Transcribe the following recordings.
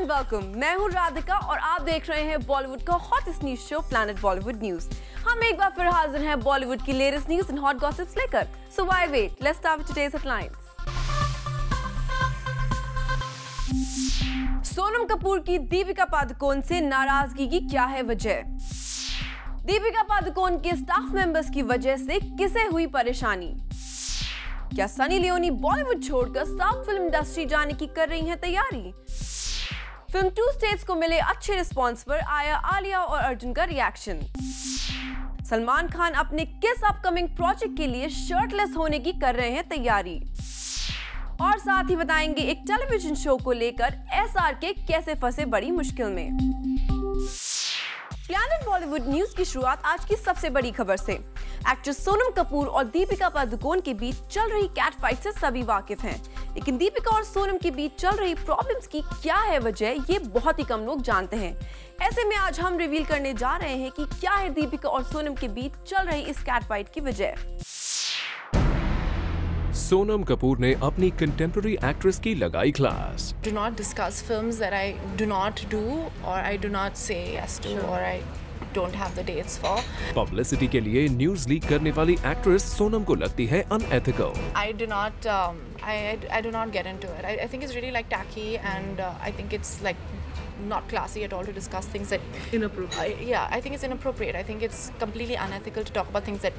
And welcome. मैं हूं राधिका और आप देख रहे हैं बॉलीवुड का hottest news show planet Bollywood news. हम एक बार फिर हाजिर हैं बॉलीवुड की latest news and hot gossips लेकर। So why wait, let's start with today's headlines. Sonam Kapoor की दीपिका पादुकोण से नाराजगी की क्या है वजह? दीपिका पादुकोण के स्टाफ मेंबर्स की वजह से किसे हुई परेशानी? क्या सनी लियोनी बॉलीवुड छोड़कर साउथ फिल्म इंडस्ट्री जाने की कर रही हैं तैयारी? फिल्म 2 स्टेट्स को मिले अच्छे रिस्पांस पर आया आलिया और अर्जुन का रिएक्शन। सलमान खान अपने किस अपकमिंग प्रोजेक्ट के लिए शर्टलेस होने की कर रहे हैं तैयारी? और साथ ही बताएंगे एक टेलीविजन शो को लेकर एसआरके कैसे फंसे बड़ी मुश्किल में। प्लैनेट बॉलीवुड न्यूज की शुरुआत आज की सबसे बड़ी खबर से। एक्ट्रेस सोनम कपूर और दीपिका पादुकोण के बीच चल रही कैट फाइट से सभी वाकिफ हैं, लेकिन दीपिका और सोनम के बीच चल रही प्रॉब्लम्स की क्या है वजह, ये बहुत ही कम लोग जानते हैं। ऐसे में आज हम रिवील करने जा रहे हैं कि क्या है दीपिका और सोनम के बीच चल रही इस कैट फाइट की वजह। सोनम कपूर ने अपनी कंटेम्पररी एक्ट्रेस की लगाई class. Do not discuss films that I do not do or I do not say yes to or I don't have the dates for. Publicity के लिए न्यूज लीक करने वाली एक्ट्रेस सोनम को लगती है unethical. I do not I do not get into it. I think it's really like tacky and I think it's like not classy at all to discuss things that inappropriate. I think it's inappropriate. I think it's completely unethical to talk about things that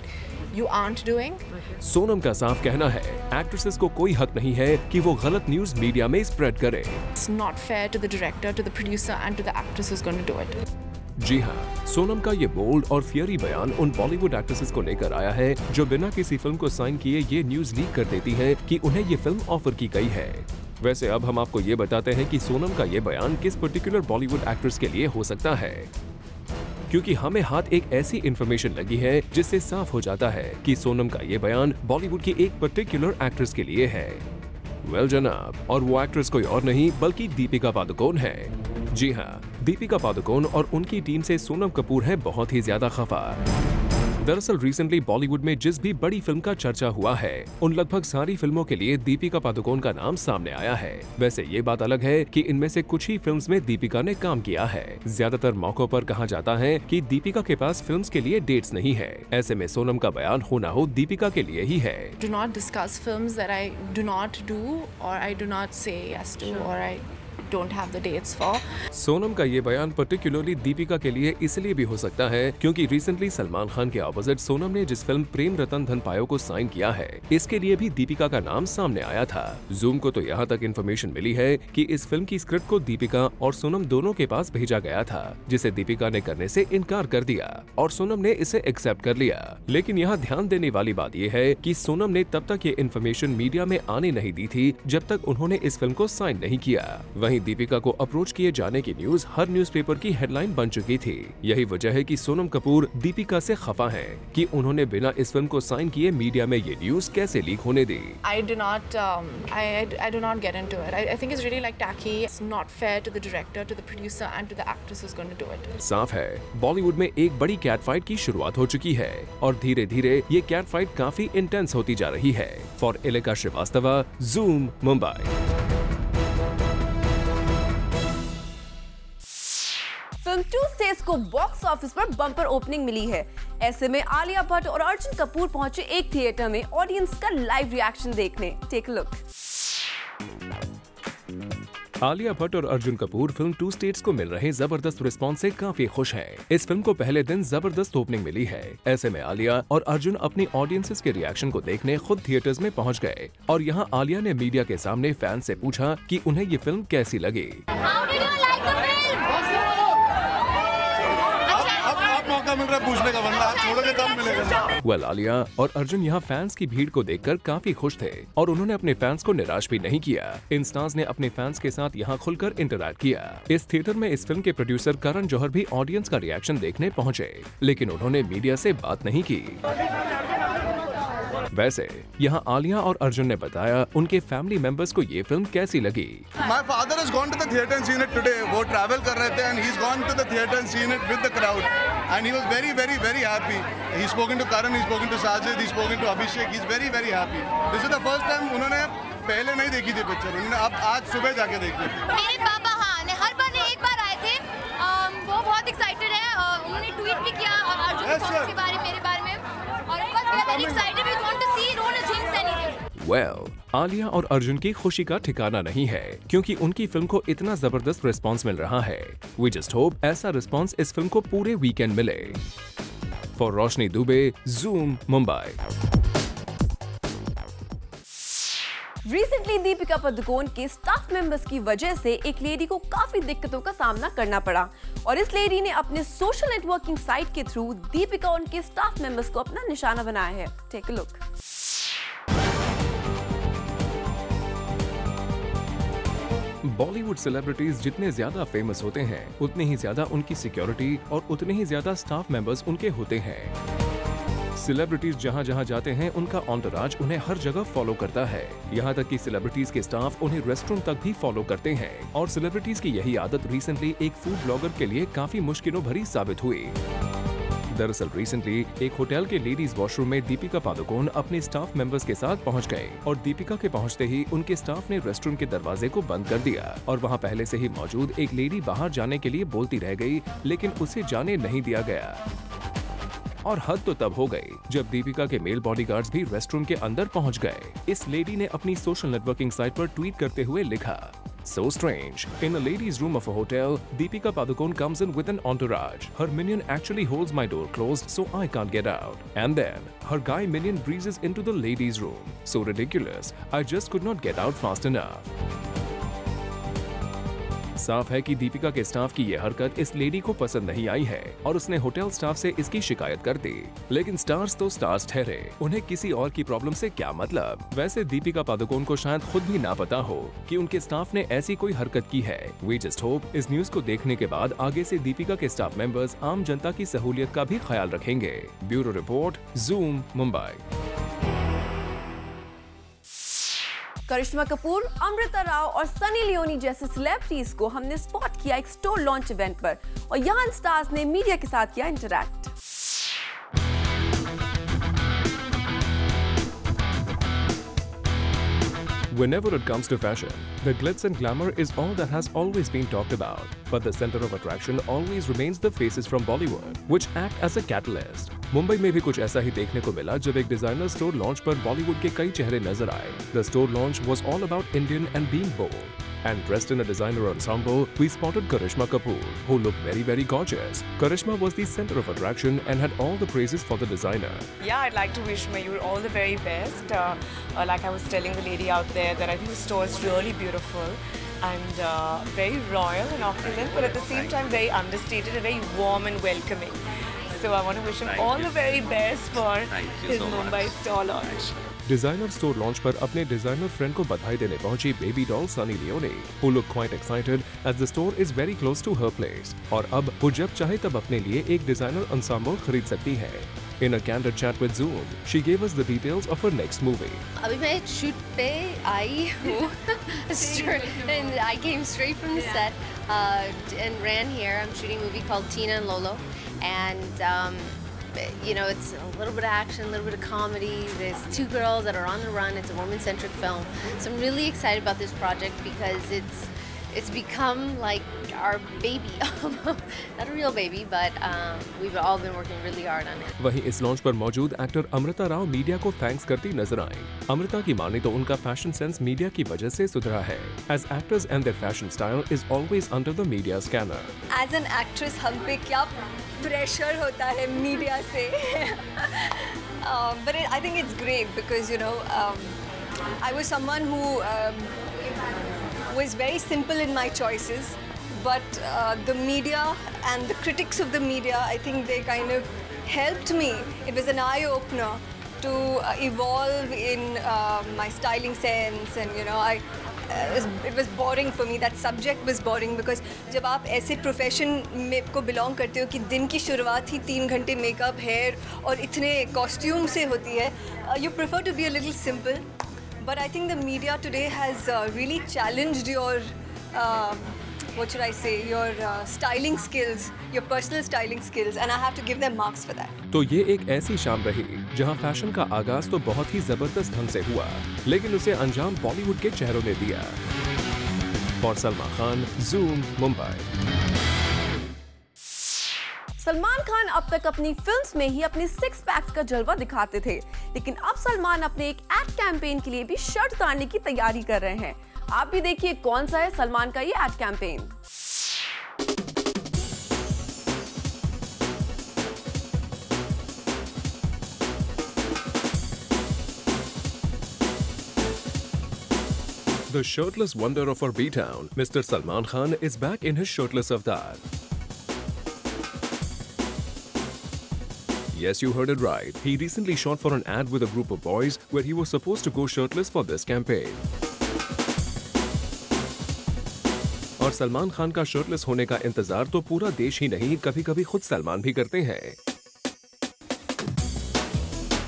you aren't doing. Sonam का साफ कहना है actresses को कोई हक नहीं है कि वो गलत न्यूज मीडिया में स्प्रेड करे। It's not fair to the director, to the producer and to the actress who's going to do it. जी हाँ, सोनम का ये बोल्ड और फियरी बयान उन बॉलीवुड एक्ट्रेसेस को लेकर आया है जो बिना किसी फिल्म को साइन किए ये न्यूज लीक कर देती है कि उन्हें ये फिल्म ऑफर की गई है। वैसे अब हम आपको ये बताते हैं कि सोनम का ये बयान किस पर्टिकुलर बॉलीवुड एक्ट्रेस के लिए हो सकता है, क्योंकि हमें हाथ एक ऐसी इंफॉर्मेशन लगी है जिससे साफ हो जाता है कि सोनम का ये बयान बॉलीवुड की एक पर्टिकुलर एक्ट्रेस के लिए है। वेल जनाब, और वो एक्ट्रेस कोई और नहीं बल्कि दीपिका पादुकोण है। जी हाँ, दीपिका पादुकोण और उनकी टीम से सोनम कपूर है बहुत ही ज्यादा खफा। दरअसल रिसेंटली बॉलीवुड में जिस भी बड़ी फिल्म का चर्चा हुआ है उन लगभग सारी फिल्मों के लिए दीपिका पादुकोण का नाम सामने आया है। वैसे ये बात अलग है कि इनमें से कुछ ही फिल्म्स में दीपिका ने काम किया है। ज्यादातर मौकों पर कहा जाता है कि दीपिका के पास फिल्म्स के लिए डेट्स नहीं है। ऐसे में सोनम का बयान हो ना हो दीपिका के लिए ही है। Do not discuss films that I do not do or I do not say yes to or I don't have the dates for. Sonam का ये बयान पर्टिकुलरली दीपिका के लिए इसलिए भी हो सकता है क्योंकि रिसेंटली सलमान खान के ऑपोजिट सोनम ने जिस फिल्म प्रेम रतन धन पायो को साइन किया है, इसके लिए भी दीपिका का नाम सामने आया था। जूम को तो यहाँ तक इन्फॉर्मेशन मिली है कि इस फिल्म की स्क्रिप्ट को दीपिका और सोनम दोनों के पास भेजा गया था, जिसे दीपिका ने करने से इनकार कर दिया और सोनम ने इसे एक्सेप्ट कर लिया। लेकिन यहाँ ध्यान देने वाली बात यह है कि सोनम ने तब तक ये इन्फॉर्मेशन मीडिया में आने नहीं दी थी जब तक उन्होंने इस फिल्म को साइन नहीं किया। वहीं दीपिका को अप्रोच किए जाने की न्यूज हर न्यूज़पेपर की हेडलाइन बन चुकी थी। यही वजह है कि सोनम कपूर दीपिका से खफा हैं कि उन्होंने बिना इस फिल्म को साइन किए मीडिया में ये न्यूज कैसे लीक होने दी। I do not get into it. I think it's really like tacky. It's not fair to the director, to the producer and to the actress who's going to do it. साफ है बॉलीवुड में एक बड़ी cat fight की शुरुआत हो चुकी है और धीरे धीरे ये कैट फाइट काफी इंटेंस होती जा रही है। For Ileka Srivastava, zoom, Mumbai. Film 2 states को बॉक्स ऑफिस पर बम्पर ओपनिंग मिली है। ऐसे में आलिया भट्ट और अर्जुन कपूर पहुंचे एक थिएटर में ऑडियंस का लाइव रिएक्शन देखने। Take a look. Alia Bhatt और अर्जुन कपूर फिल्म 2 स्टेट्स को मिल रहे जबरदस्त रिस्पांस से काफी खुश हैं। इस फिल्म को पहले दिन जबरदस्त ओपनिंग मिली है। ऐसे में आलिया और अर्जुन अपनी ऑडियंसेस के रिएक्शन को देखने खुद थिएटर्स में पहुंच गए और यहां आलिया ने मीडिया के सामने फैंस से पूछा कि उन्हें ये फिल्म कैसी लगी। मिल रहा है पूछने का, वरना आप छोड़ोगे तब मिलेगा। वेल, आलिया और अर्जुन यहाँ फैंस की भीड़ को देखकर काफी खुश थे और उन्होंने अपने फैंस को निराश भी नहीं किया। इन स्टार्स ने अपने फैंस के साथ यहाँ खुलकर इंटरैक्ट किया। इस थिएटर में इस फिल्म के प्रोड्यूसर करण जौहर भी ऑडियंस का रिएक्शन देखने पहुँचे, लेकिन उन्होंने मीडिया से बात नहीं की। वैसे यहाँ आलिया और अर्जुन ने बताया उनके फैमिली मेंबर्स को ये फिल्म कैसी लगी। My father has gone to the theatre and seen it today. वो ट्रैवल कर रहे थे and he's gone to the theatre and seen it with the crowd and he was very very very happy. He's spoken to Karan, he's spoken to Sajid, he's spoken to Abhishek. He's very very happy. This is the first time उन्होंने पहले नहीं देखी थी picture, उन्होंने अब आज सुबह जाके देखी थी। मेरे पापा हाँ ने हर बार उसके बारे मेरे बारे में, और of course we are very excited. We want to see, don't jinx anything. Well, Alia और अर्जुन की खुशी का ठिकाना नहीं है क्योंकि उनकी फिल्म को इतना जबरदस्त रिस्पांस मिल रहा है। We just hope ऐसा रिस्पांस इस फिल्म को पूरे वीकेंड मिले। For Roshni Dubey, Zoom, Mumbai. Recently Deepika Padukone के स्टाफ मेंबर्स की वजह से एक लेडी को काफी दिक्कतों का सामना करना पड़ा और इस लेडी ने अपने सोशल नेटवर्किंग साइट के थ्रू दीपिका और उनके स्टाफ मेंबर्स को अपना निशाना बनाया है। Take a look. Bollywood celebrities जितने ज्यादा फेमस होते हैं उतनी ही ज्यादा उनकी सिक्योरिटी और उतने ही ज्यादा स्टाफ मेंबर्स उनके होते हैं। सेलिब्रिटीज जहां जहां जाते हैं उनका एंटोराज उन्हें हर जगह फॉलो करता है। यहां तक कि सेलिब्रिटीज के स्टाफ उन्हें रेस्टोरेंट तक भी फॉलो करते हैं और सेलिब्रिटीज की यही आदत रिसेंटली एक फूड ब्लॉगर के लिए काफी मुश्किलों भरी साबित हुई। दरअसल रिसेंटली एक होटल के लेडीज वॉशरूम में दीपिका पादुकोण अपने स्टाफ मेंबर्स के साथ पहुंच गए और दीपिका के पहुंचते ही उनके स्टाफ ने रेस्टोरेंट के दरवाजे को बंद कर दिया और वहां पहले से ही मौजूद एक लेडी बाहर जाने के लिए बोलती रह गई, लेकिन उसे जाने नहीं दिया गया। और हद तो तब हो गई जब दीपिका के मेल बॉडीगार्ड्स भी रेस्टोरेंट के अंदर पहुंच गए। इस लेडी ने अपनी सोशल नेटवर्किंग साइट पर ट्वीट करते हुए लिखा, So strange. In a ladies' room of a hotel, Deepika Padukone comes in with an entourage. Her minion actually holds my door closed so I can't get out. And then, her guy minion breezes into the ladies' room. So ridiculous. I just could not get out fast enough. साफ है कि दीपिका के staff की ये हरकत इस lady को पसंद नहीं आई है और उसने होटल स्टाफ से इसकी शिकायत कर दी। लेकिन स्टार्स तो स्टार्स ठहरे, उन्हें किसी और की प्रॉब्लम से क्या मतलब। वैसे दीपिका पादुकोण को शायद खुद भी ना पता हो कि उनके स्टाफ ने ऐसी कोई हरकत की है। We just hope इस न्यूज को देखने के बाद आगे से दीपिका के स्टाफ मेंबर्स आम जनता की सहूलियत का भी ख्याल रखेंगे। Bureau report, Zoom, Mumbai. Karisma Kapoor, Amrita Rao और सनी लियोनी जैसे सेलिब्रिटीज को हमने स्पॉट किया एक स्टोर लॉन्च इवेंट पर और यहाँ स्टार्स ने मीडिया के साथ किया interact. Whenever it comes to fashion, the glitz and glamour is all that has always been talked about. But the center of attraction always remains the faces from Bollywood, which act as a catalyst. Mumbai में भी कुछ ऐसा ही देखने को मिला जब एक designer store launch पर बॉलीवुड के कई चेहरे नजर आए। The store launch was all about Indian and being bold. And dressed in a designer ensemble, we spotted Karishma Kapoor, who looked very, very gorgeous. Karishma was the center of attraction and had all the praises for the designer. Yeah, I'd like to wish Mayur all the very best. Like I was telling the lady out there that I think the store is really beautiful and very royal and opulent, but at the same time very understated and very warm and welcoming. So I want to wish him all the very best for his Mumbai store launch. Designer store launch पर अपने designer friend को बधाई देने पहुंची baby doll Sunny Leone, who looked quite excited as the store is very close to her place. और अब वो जब चाहे तब अपने लिए एक डिजाइनर ensemble खरीद सकती है। In a candid chat with Zoom, she gave us the details of her next movie. अभी मैं शूट पे आई हूँ and I came straight from the set and ran here. I'm shooting a movie called Tina and Lolo, and you know, it's a little bit of action, a little bit of comedy. There's two girls that are on the run. It's a woman-centric film. So I'm really excited about this project because it's become like our baby. Not a real baby, but we've all been working really hard on it. वहीं इस launch पर मौजूद actor Amrita Rao media को thanks करती नजर आई। अमृता की माने तो उनका फैशन सेंस मीडिया की वजह से सुधरा है। As actors and their fashion style is always under the media scanner. As an actress, हम पे क्या प्रेशर होता है मीडिया से। But I think it's great because you know I was someone who was very simple in my choices, but the media and the critics of the media, I think they kind of helped me. It was an eye-opener to evolve in my styling sense, and you know, it was boring for me. That subject was boring because जब आप ऐसे profession में को belong करते हो कि दिन की शुरुआत ही 3 घंटे मेकअप, हेयर और इतने कॉस्ट्यूम से होती है, you prefer to be a little simple. But I think the media today has really challenged your, what should I say, your styling skills, your personal styling skills, and I have to give them marks for that. तो ये एक ऐसी शाम रही जहां fashion का आगाज तो बहुत ही जबरदस्त ढंग से हुआ, लेकिन उसे अंजाम बॉलीवुड के चेहरों ने दिया। For Salma Khan, Zoom, Mumbai. सलमान खान अब तक अपनी फिल्म्स में ही अपने 6 पैक्स का जलवा दिखाते थे, लेकिन अब सलमान अपने एक एड कैंपेन के लिए भी शर्ट उतारने की तैयारी कर रहे हैं। आप भी देखिए कौन सा है सलमान का ये ad campaign. The shirtless wonder of our B-town, Mr. Salman Khan is back in his shirtless avatar. Yes, you heard it right. He recently shot for an ad with a group of boys where he was supposed to go shirtless for this campaign. और सलमान खान का shirtless होने का इंतजार तो पूरा देश ही नहीं, कभी-कभी खुद सलमान भी करते हैं।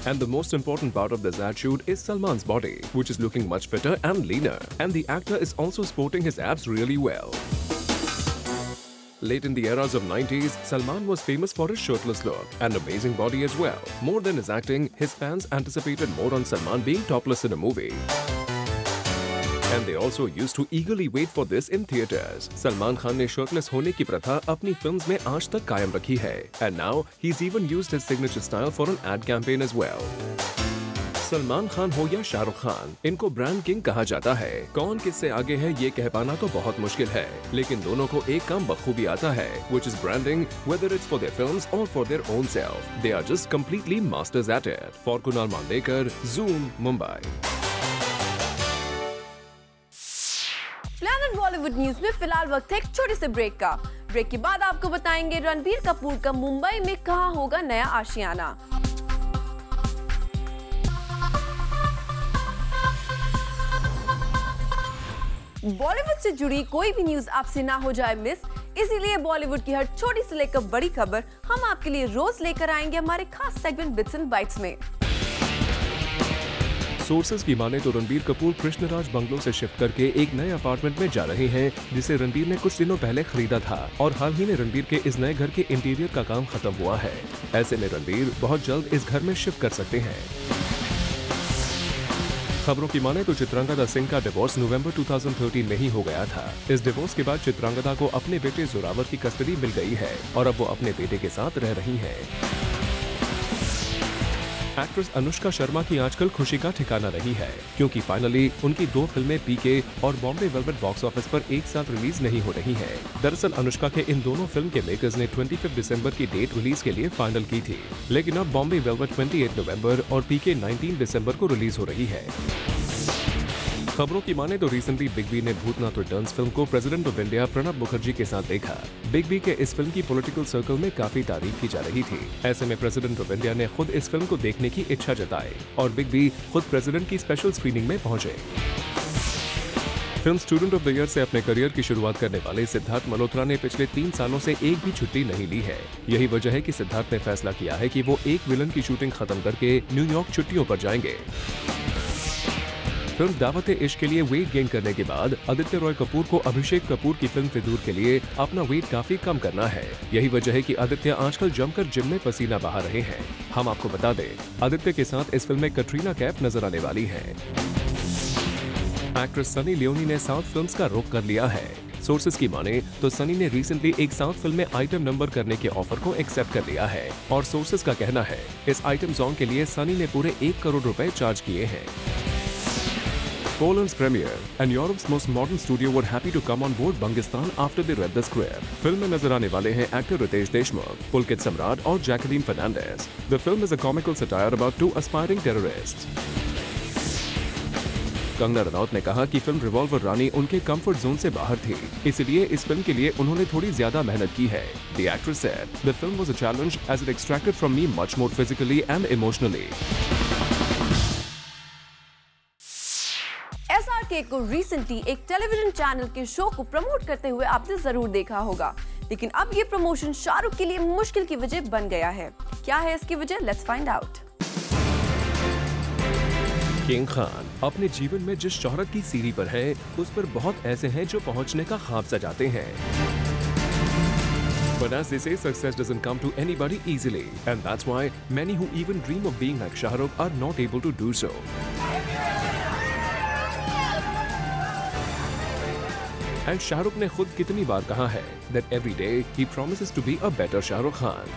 And the most important part of this ad shoot is Salman's body, which is looking much fitter and leaner. And the actor is also sporting his abs really well. Late in the eras of 90s, Salman was famous for his shirtless look and amazing body as well. More than his acting, his fans anticipated more on Salman being topless in a movie. And they also used to eagerly wait for this in theaters. Salman Khan ने shirtless होने की प्रथा अपनी films में आज तक कायम रखी है. And now he's even used his signature style for an ad campaign as well. Salman Khan हो या शाहरुख खान, इनको ब्रांड किंग कहा जाता है। कौन किससे आगे है ये कह पाना तो बहुत मुश्किल है, लेकिन दोनों को एक काम बखूबी आता है, which is branding, whether it's for their films or for their own self. They are just completely masters at it. For Kunal Mandekar, Zoom, Mumbai. Planet Bollywood news में फिलहाल वक्त है एक छोटे से ब्रेक का। ब्रेक के बाद आपको बताएंगे रणबीर कपूर का मुंबई में कहां होगा नया आशियाना। बॉलीवुड से जुड़ी कोई भी न्यूज आपसे ना हो जाए मिस, इसीलिए बॉलीवुड की हर छोटी से लेकर बड़ी खबर हम आपके लिए रोज लेकर आएंगे हमारे खास सेगमेंट बिट्स एंड बाइट्स में। सोर्सेज की माने तो रणबीर कपूर कृष्णराज बंगलो से शिफ्ट करके एक नए अपार्टमेंट में जा रहे हैं, जिसे रणबीर ने कुछ दिनों पहले खरीदा था और हाल ही में रणबीर के इस नए घर के इंटीरियर का काम खत्म हुआ है। ऐसे में रणबीर बहुत जल्द इस घर में शिफ्ट कर सकते हैं। खबरों की माने तो चित्रांगदा सिंह का डिवोर्स नवंबर 2013 में ही हो गया था। इस डिवोर्स के बाद चित्रांगदा को अपने बेटे जोरावर की कस्टडी मिल गई है और अब वो अपने बेटे के साथ रह रही हैं। एक्ट्रेस अनुष्का शर्मा की आजकल खुशी का ठिकाना नहीं है, क्योंकि फाइनली उनकी 2 फिल्में पीके और बॉम्बे वेलवेट बॉक्स ऑफिस पर एक साथ रिलीज नहीं हो रही हैं। दरअसल अनुष्का के इन दोनों फिल्म के मेकर्स ने 25 दिसंबर की डेट रिलीज के लिए फाइनल की थी, लेकिन अब बॉम्बे वेलवेट 28 नवंबर और पीके 19 दिसंबर को रिलीज हो रही है। खबरों की माने तो रिसेंटली बिग बी ने भूतनाथ रिटर्न्स फिल्म को president of India Pranab Mukherjee के साथ देखा। बिग बी के इस फिल्म की पॉलिटिकल सर्कल में काफी तारीफ की जा रही थी। ऐसे में प्रेसिडेंट ऑफ इंडिया ने खुद इस फिल्म को देखने की इच्छा जताई और बिग बी खुद प्रेसिडेंट की स्पेशल स्क्रीनिंग में पहुंचे। Film student of the year से अपने करियर की शुरुआत करने वाले सिद्धार्थ मल्होत्रा ने पिछले 3 सालों से एक भी छुट्टी नहीं ली है। यही वजह है कि सिद्धार्थ ने फैसला किया है कि वो एक विलन की शूटिंग खत्म करके न्यूयॉर्क छुट्टियों पर जाएंगे। फिल्म दावत इश्क के लिए वेट गेन करने के बाद आदित्य रॉय कपूर को अभिषेक कपूर की फिल्म फितूर के लिए अपना वेट काफी कम करना है। यही वजह है कि आदित्य आजकल जमकर जिम में पसीना बहा रहे हैं। हम आपको बता दें, आदित्य के साथ इस फिल्म में कटरीना कैफ नजर आने वाली है। एक्ट्रेस सनी लियोनी ने साउथ फिल्म्स का रुख कर लिया है। सोर्सेज की माने तो सनी ने रिसेंटली एक साउथ फिल्म में आइटम नंबर करने के ऑफर को एक्सेप्ट कर लिया है और सोर्सेज का कहना है इस आइटम सॉन्ग के लिए सनी ने पूरे 1 करोड़ रुपए चार्ज किए हैं। Poland's premiere and Europe's most modern studio were happy to come on board Bangistan after they read the script. Film में नजर आने वाले हैं एक्टर रितेश देशमुख, पुलकित सम्राट और Jacqueline Fernandez. The film is a comical satire about 2 aspiring terrorists. Kangana Ranaut ने कहा कि फिल्म रिवॉल्वर रानी उनके कंफर्ट जोन से बाहर थी, इसलिए इस फिल्म के लिए उन्होंने थोड़ी ज्यादा मेहनत की है। The actress said, "The film was a challenge as it extracted from me much more physically and emotionally." SRK को रिसेंटली एक टेलीविजन चैनल के शो को प्रमोट करते हुए आपने जरूर देखा होगा, लेकिन अब ये प्रमोशन शाहरुख के लिए मुश्किल की वजह बन गया है। क्या है इसकी वजह? Let's find out. King Khan अपने जीवन में जिस शोहरत की सीढ़ी पर है, उस पर बहुत ऐसे हैं जो पहुंचने का ख्वाब सजाते हैं। But as they say, success doesn't come to anybody easily, and that's why many who even dream of being like Shah Rukh are not able to do so. And Shahrukh ने खुद कितनी बार कहा है that every day he promises to be a better Shahrukh Khan.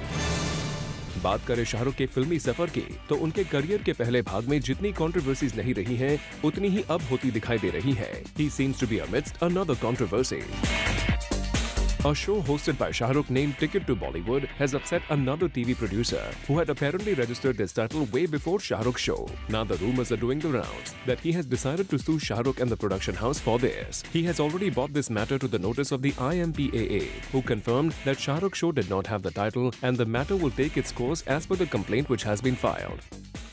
बात करें शाहरुख के फिल्मी सफर की, तो उनके करियर के पहले भाग में जितनी कंट्रोवर्सीज नहीं रही हैं, उतनी ही अब होती दिखाई दे रही है। He seems to be amidst another controversy. A show hosted by Shah Rukh named Ticket to Bollywood has upset another TV producer who had apparently registered this title way before Shah Rukh's show. Now the rumors are doing the rounds that he has decided to sue Shah Rukh and the production house for this. He has already brought this matter to the notice of the IMPAA, who confirmed that Shah Rukh's show did not have the title and the matter will take its course as per the complaint which has been filed.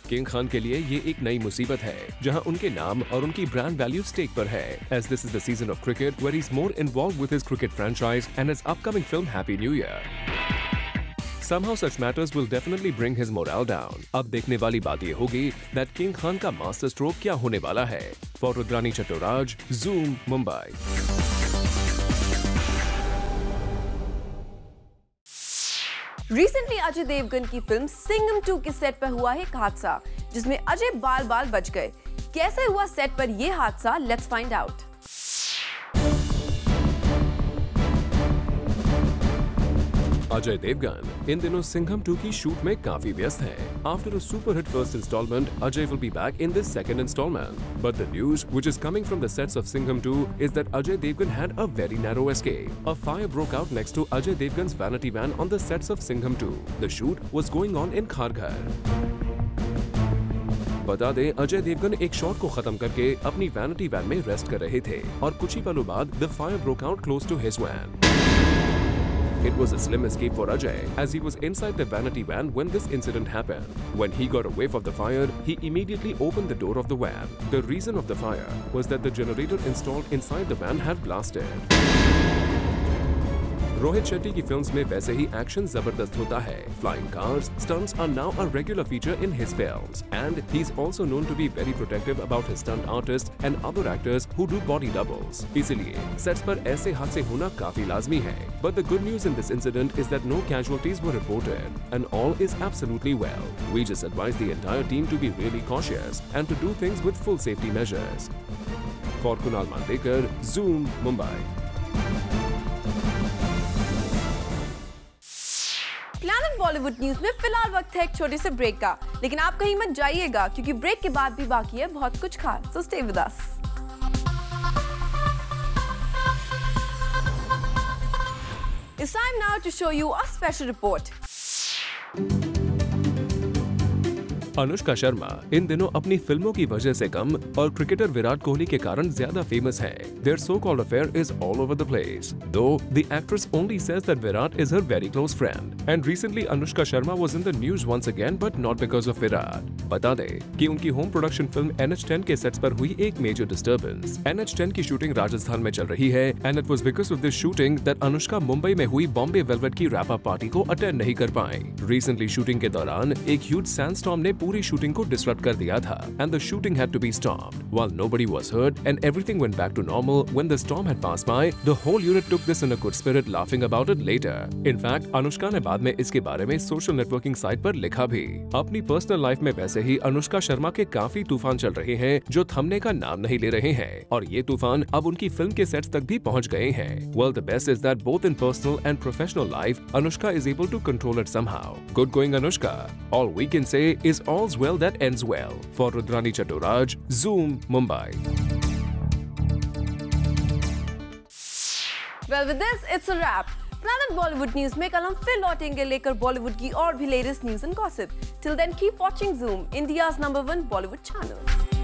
King Khan के लिए ये एक नई मुसीबत है, जहां उनके नाम और उनकी ब्रांड वैल्यू स्टेक पर है, as this is the season of cricket where he's more involved with his cricket franchise and his upcoming film Happy New Year. Somehow such matters will definitely bring his morale down. अब देखने वाली बात ये होगी that king Khan का master stroke क्या होने वाला है। For Rudrani Chattoraj, Zoom, Mumbai. Recently Ajay Devgan की फिल्म सिंघम 2 के सेट पर हुआ एक हादसा, जिसमें अजय बाल बाल बच गए। कैसे हुआ सेट पर यह हादसा, let's find out. Ajay Devgn इन दिनों सिंघम 2 की शूट में काफी व्यस्त हैं। After a super hit first installment, Ajay will be back in this second installment. But the news which is coming from the sets of Singham 2 is that Ajay Devgan had a very narrow escape. A fire broke out next to Ajay Devgan's vanity van on the sets of Singham 2. The shoot was going on in Kharghar. बता दें, अजय देवगन एक shot को खत्म करके अपनी vanity van में rest कर रहे थे और कुछ ही पलों बाद the fire broke out close to his van. It was a slim escape for Ajay as he was inside the vanity van when this incident happened. When he got a whiff of the fire, he immediately opened the door of the van. The reason of the fire was that the generator installed inside the van had blasted. Rohit Shetty की films में वैसे ही action जबरदस्त होता है। Flying cars, stunts are now a regular feature in his films, and he's also known to be very protective about his stunt artists and other actors who do body doubles. इसलिए sets पर ऐसे हादसे होना काफी लाजमी है। But the good news in this incident is that no casualties were reported, and all is absolutely well. We just advise the entire team to be really cautious and to do things with full safety measures. For Kunal Mandekar, Zoom, Mumbai. Planet Bollywood news में फिलहाल वक्त है एक छोटे से break का, लेकिन आप कहीं मत जाइएगा क्योंकि ब्रेक के बाद भी बाकी है बहुत कुछ खास, so stay with us. It's time now to show you a special report. Anushka Sharma इन दिनों अपनी फिल्मों की वजह से कम और क्रिकेटर विराट कोहली के कारण ज्यादा फेमस है। Their so-called affair is all over the place, though the actress only says that Virat is her very close friend. And recently Anushka Sharma was in the news once again, but not because of Virat. बता दें कि उनकी home production film NH10 के sets पर हुई एक major disturbance. NH10 की shooting Rajasthan में चल रही है, and it was because of this shooting that Anushka Mumbai में हुई बॉम्बे वेलवेट की रैप अप पार्टी को अटेंड नहीं कर पाई। रिसेंटली शूटिंग के दौरान एक ह्यूज सैंडस्टॉर्म ने पूरी शूटिंग को डिसरप्ट कर दिया था, and the shooting had to be stopped. While nobody was hurt and everything went back to normal when the storm had passed by, the whole unit took this in a good spirit, laughing about it later. In fact, Anushka ने बाद में इसके बारे में social networking site पर लिखा भी। अपनी पर्सनल लाइफ में वैसे ही अनुष्का शर्मा के काफी तूफान चल रहे हैं जो थमने का नाम नहीं ले रहे हैं, और ये तूफान अब उनकी फिल्म के सेट्स तक भी पहुंच गए हैं। Well, the best is that both in personal and professional life, Anushka is able to control it somehow. Good going, Anushka. All we can say is all's well that ends well. For Rudrani Chattoraj, Zoom, Mumbai. Well, with this, it's a wrap. Planet Bollywood news में कल हम फिर लौटेंगे लेकर बॉलीवुड की और भी latest news and gossip. Till then, keep watching Zoom, India's #1 Bollywood channel.